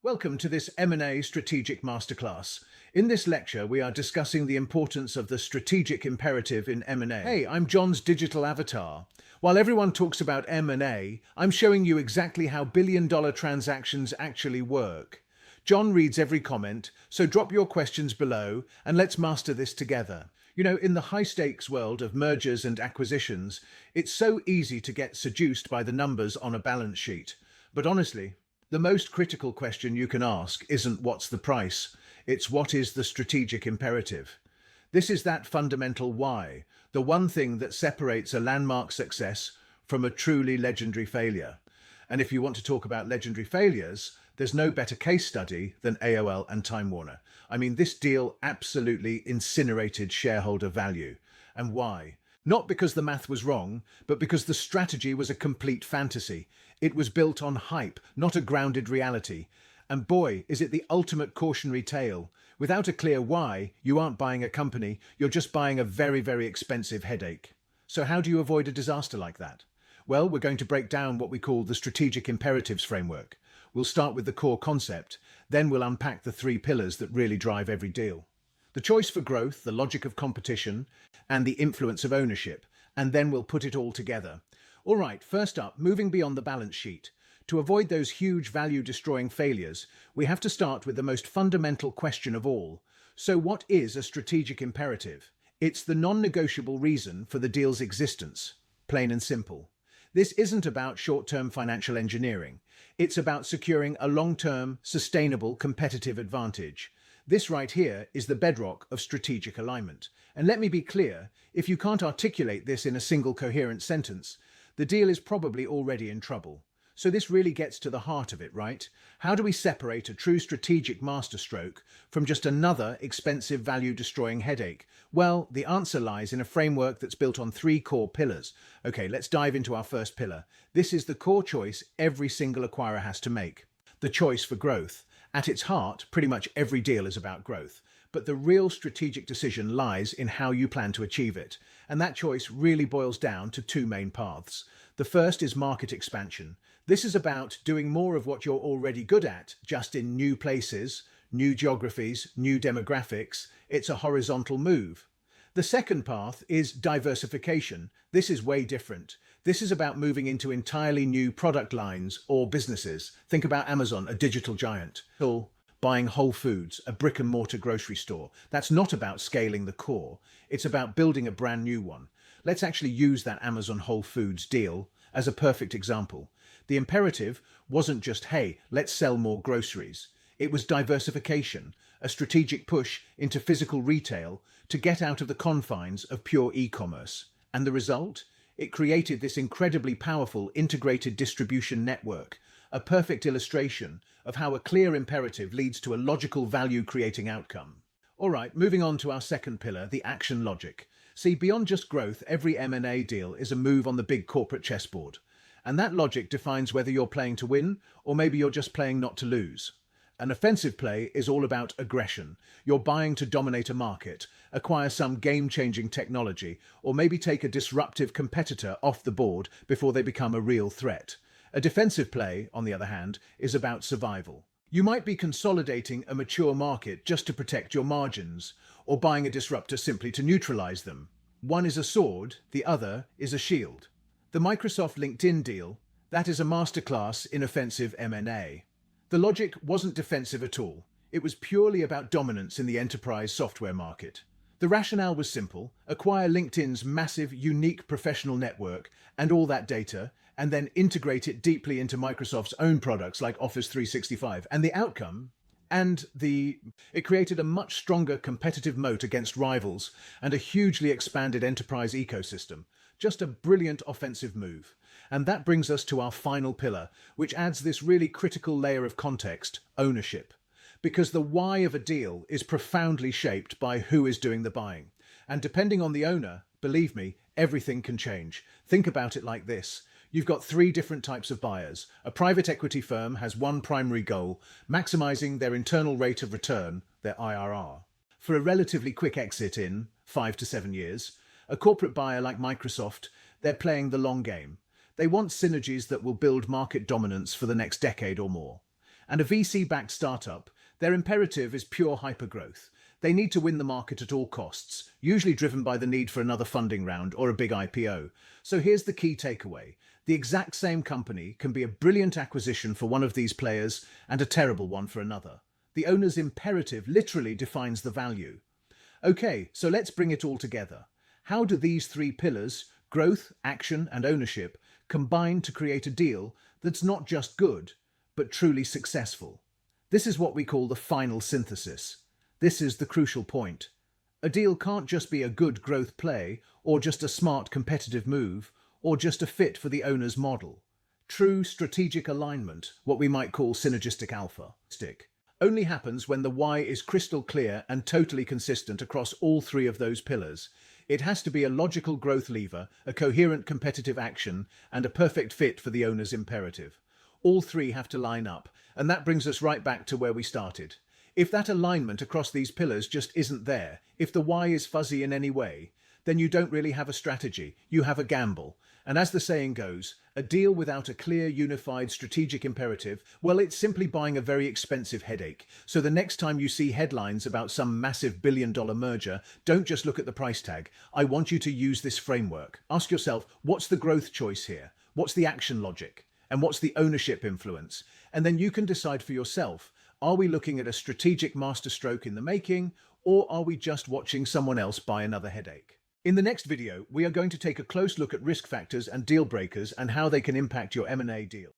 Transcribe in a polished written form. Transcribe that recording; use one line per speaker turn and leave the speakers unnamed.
Welcome to this M&A Strategic MasterClass. In this lecture, we are discussing the importance of the strategic imperative in M&A. Hey, I'm John's digital avatar. While everyone talks about M&A, I'm showing you exactly how billion-dollar transactions actually work. John reads every comment, so drop your questions below and let's master this together. You know, in the high-stakes world of mergers and acquisitions, it's so easy to get seduced by the numbers on a balance sheet. But honestly, the most critical question you can ask isn't what's the price, it's what is the strategic imperative. This is that fundamental why, the one thing that separates a landmark success from a truly legendary failure. And if you want to talk about legendary failures, there's no better case study than AOL and Time Warner. I mean, this deal absolutely incinerated shareholder value. And why? Not because the math was wrong, but because the strategy was a complete fantasy. It was built on hype, not a grounded reality. And boy, is it the ultimate cautionary tale. Without a clear why, you aren't buying a company, you're just buying a very, very expensive headache. So how do you avoid a disaster like that? Well, we're going to break down what we call the strategic imperatives framework. We'll start with the core concept, then we'll unpack the three pillars that really drive every deal. The choice for growth, the logic of competition, and the influence of ownership, and then we'll put it all together. All right, first up, moving beyond the balance sheet. To avoid those huge value-destroying failures, we have to start with the most fundamental question of all. So what is a strategic imperative? It's the non-negotiable reason for the deal's existence, plain and simple. This isn't about short-term financial engineering. It's about securing a long-term, sustainable competitive advantage. This right here is the bedrock of strategic alignment. And let me be clear, if you can't articulate this in a single coherent sentence, the deal is probably already in trouble. So this really gets to the heart of it, right? How do we separate a true strategic masterstroke from just another expensive value-destroying headache? Well, the answer lies in a framework that's built on three core pillars. Okay, let's dive into our first pillar. This is the core choice every single acquirer has to make. The choice for growth. At its heart, pretty much every deal is about growth. But the real strategic decision lies in how you plan to achieve it. And that choice really boils down to two main paths. The first is market expansion. This is about doing more of what you're already good at, just in new places, new geographies, new demographics. It's a horizontal move. The second path is diversification. This is way different. This is about moving into entirely new product lines or businesses. Think about Amazon, a digital giant, or buying Whole Foods, a brick and mortar grocery store. That's not about scaling the core. It's about building a brand new one. Let's actually use that Amazon Whole Foods deal as a perfect example. The imperative wasn't just, hey, let's sell more groceries. It was diversification, a strategic push into physical retail to get out of the confines of pure e-commerce. And the result? It created this incredibly powerful integrated distribution network, a perfect illustration of how a clear imperative leads to a logical value-creating outcome. All right, moving on to our second pillar, the action logic. See, beyond just growth, every M&A deal is a move on the big corporate chessboard. And that logic defines whether you're playing to win or maybe you're just playing not to lose. An offensive play is all about aggression. You're buying to dominate a market, acquire some game-changing technology, or maybe take a disruptive competitor off the board before they become a real threat. A defensive play, on the other hand, is about survival. You might be consolidating a mature market just to protect your margins, or buying a disruptor simply to neutralize them. One is a sword, the other is a shield. The Microsoft LinkedIn deal, that is a masterclass in offensive M&A. The logic wasn't defensive at all. It was purely about dominance in the enterprise software market. The rationale was simple: acquire LinkedIn's massive, unique professional network and all that data, and then integrate it deeply into Microsoft's own products like Office 365. And the outcome? It created a much stronger competitive moat against rivals and a hugely expanded enterprise ecosystem. Just a brilliant offensive move. And that brings us to our final pillar, which adds this really critical layer of context: ownership. Because the why of a deal is profoundly shaped by who is doing the buying. And depending on the owner, believe me, everything can change. Think about it like this. You've got three different types of buyers. A private equity firm has one primary goal: maximizing their internal rate of return, their IRR, for a relatively quick exit in 5 to 7 years. A corporate buyer like Microsoft, they're playing the long game. They want synergies that will build market dominance for the next decade or more. And a VC-backed startup, their imperative is pure hypergrowth. They need to win the market at all costs, usually driven by the need for another funding round or a big IPO. So here's the key takeaway. The exact same company can be a brilliant acquisition for one of these players and a terrible one for another. The owner's imperative literally defines the value. Okay, so let's bring it all together. How do these three pillars, growth, action, and ownership, combine to create a deal that's not just good, but truly successful? This is what we call the final synthesis. This is the crucial point. A deal can't just be a good growth play, or just a smart competitive move, or just a fit for the owner's model. True strategic alignment, what we might call synergistic alpha, only happens when the why is crystal clear and totally consistent across all three of those pillars. It has to be a logical growth lever, a coherent competitive action, and a perfect fit for the owner's imperative. All three have to line up, and that brings us right back to where we started. If that alignment across these pillars just isn't there, if the why is fuzzy in any way, then you don't really have a strategy, you have a gamble. And as the saying goes, a deal without a clear, unified strategic imperative, well, it's simply buying a very expensive headache. So the next time you see headlines about some massive billion-dollar merger, don't just look at the price tag. I want you to use this framework. Ask yourself, what's the growth choice here? What's the action logic? And what's the ownership influence? And then you can decide for yourself, are we looking at a strategic masterstroke in the making, or are we just watching someone else buy another headache? In the next video, we are going to take a close look at risk factors and deal breakers and how they can impact your M&A deal.